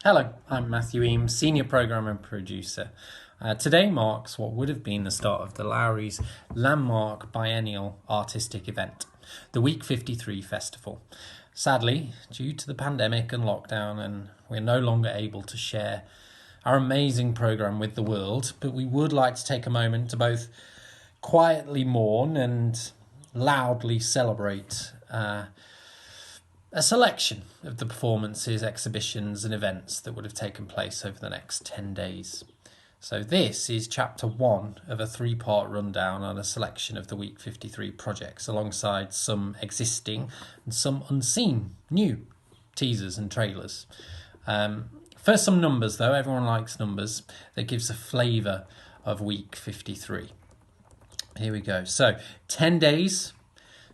Hello, I'm Matthew Eames, Senior Programmer and Producer. Today marks what would have been the start of the Lowry's landmark biennial artistic event, the Week 53 Festival. Sadly, due to the pandemic and lockdown, and we're no longer able to share our amazing programme with the world, but we would like to take a moment to both quietly mourn and loudly celebrate a selection of the performances, exhibitions, and events that would have taken place over the next 10 days. So, this is chapter one of a three-part rundown on a selection of the Week 53 projects, alongside some existing and some unseen new teasers and trailers. First, some numbers, though. Everyone likes numbers. That gives a flavour of Week 53. Here we go. So, 10 days,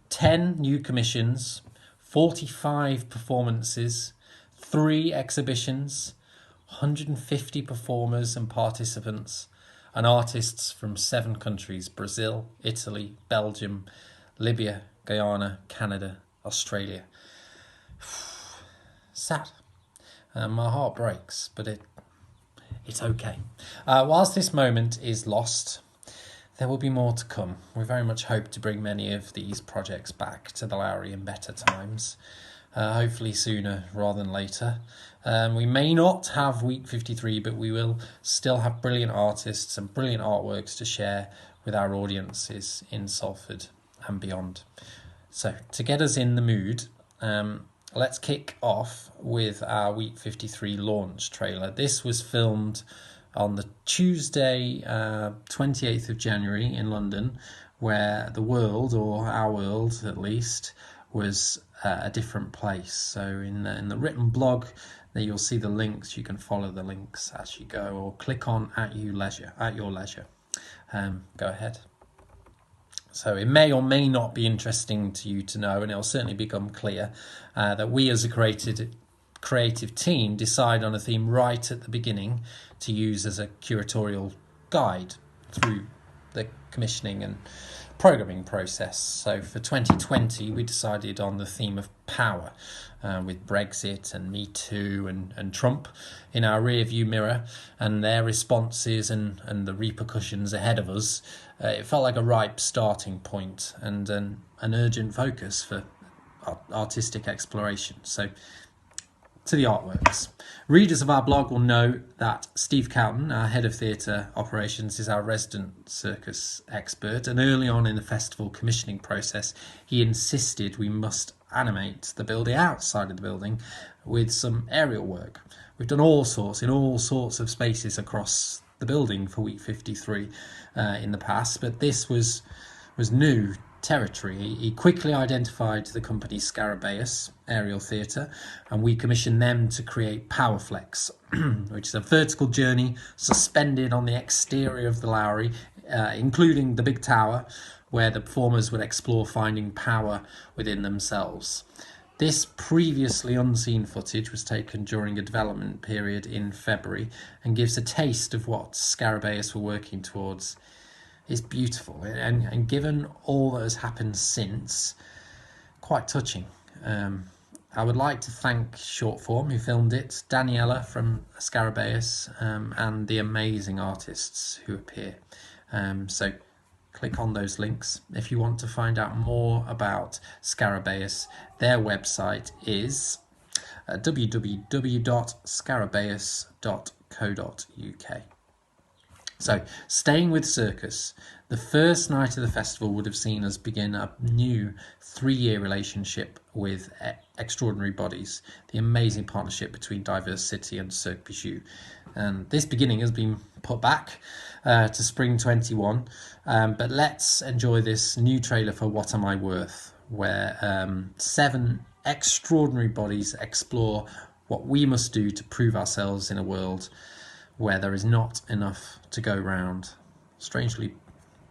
10 new commissions, 45 performances, 3 exhibitions, 150 performers and participants, and artists from 7 countries: Brazil, Italy, Belgium, Libya, Guyana, Canada, Australia. Sad. My heart breaks, but it's okay. Whilst this moment is lost, there will be more to come. We very much hope to bring many of these projects back to the Lowry in better times, hopefully sooner rather than later. We may not have Week 53, but we will still have brilliant artists and brilliant artworks to share with our audiences in Salford and beyond. So, to get us in the mood, let's kick off with our Week 53 launch trailer. This was filmed on the Tuesday, 28th of January in London, where the world, or our world at least, was a different place. So in the written blog, there you'll see the links. You can follow the links as you go, or click on at your leisure. Go ahead. So it may or may not be interesting to you to know, and it'll certainly become clear that we as a creative team decide on a theme right at the beginning to use as a curatorial guide through the commissioning and programming process. So for 2020 we decided on the theme of power, with Brexit and Me Too and Trump in our rear view mirror and their responses and the repercussions ahead of us. It felt like a ripe starting point and an urgent focus for artistic exploration. So, to the artworks. Readers of our blog will know that Steve Cowton, our head of theatre operations, is our resident circus expert, and early on in the festival commissioning process he insisted we must animate the building outside of the building with some aerial work. We've done all sorts of spaces across the building for Week 53 in the past, but this was new territory. He quickly identified the company Scarabaeus Aerial Theatre, and we commissioned them to create Powerflex, which is a vertical journey suspended on the exterior of the Lowry, including the big tower, where the performers would explore finding power within themselves. This previously unseen footage was taken during a development period in February and gives a taste of what Scarabaeus were working towards. It's beautiful, and given all that has happened since, quite touching. I would like to thank Shortform, who filmed it, Daniela from Scarabaeus, and the amazing artists who appear. So click on those links if you want to find out more about Scarabaeus. Their website is www.scarabaeus.co.uk. So, staying with circus, the first night of the festival would have seen us begin a new 3-year relationship with Extraordinary Bodies, the amazing partnership between Diverse City and Cirque Bijou. And this beginning has been put back to spring 21, but let's enjoy this new trailer for What Am I Worth, where 7 extraordinary bodies explore what we must do to prove ourselves in a world where there is not enough to go round. Strangely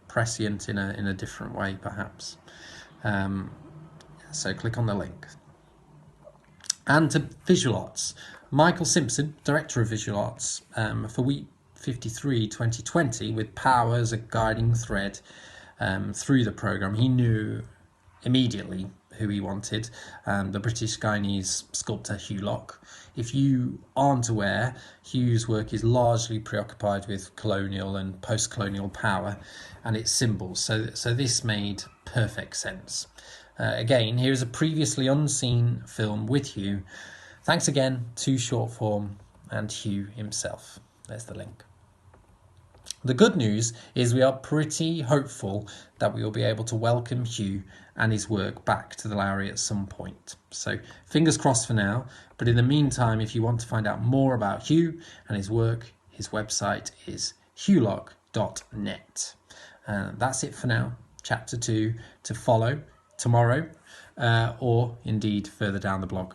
prescient in a different way, perhaps. So click on the link. And to visual arts. Michael Simpson, Director of Visual Arts, for Week 53 2020, with power as a guiding thread through the programme. He knew immediately who he wanted, the British Guyanese sculptor Hugh Locke. If you aren't aware, Hugh's work is largely preoccupied with colonial and post-colonial power and its symbols, so this made perfect sense. Again, here is a previously unseen film with Hugh. Thanks again to Shortform and Hugh himself. There's the link. The good news is we are pretty hopeful that we will be able to welcome Hugh and his work back to the Lowry at some point. So fingers crossed for now, but in the meantime, if you want to find out more about Hugh and his work, his website is hughlock.net. That's it for now. Chapter 2 to follow tomorrow, or indeed further down the blog.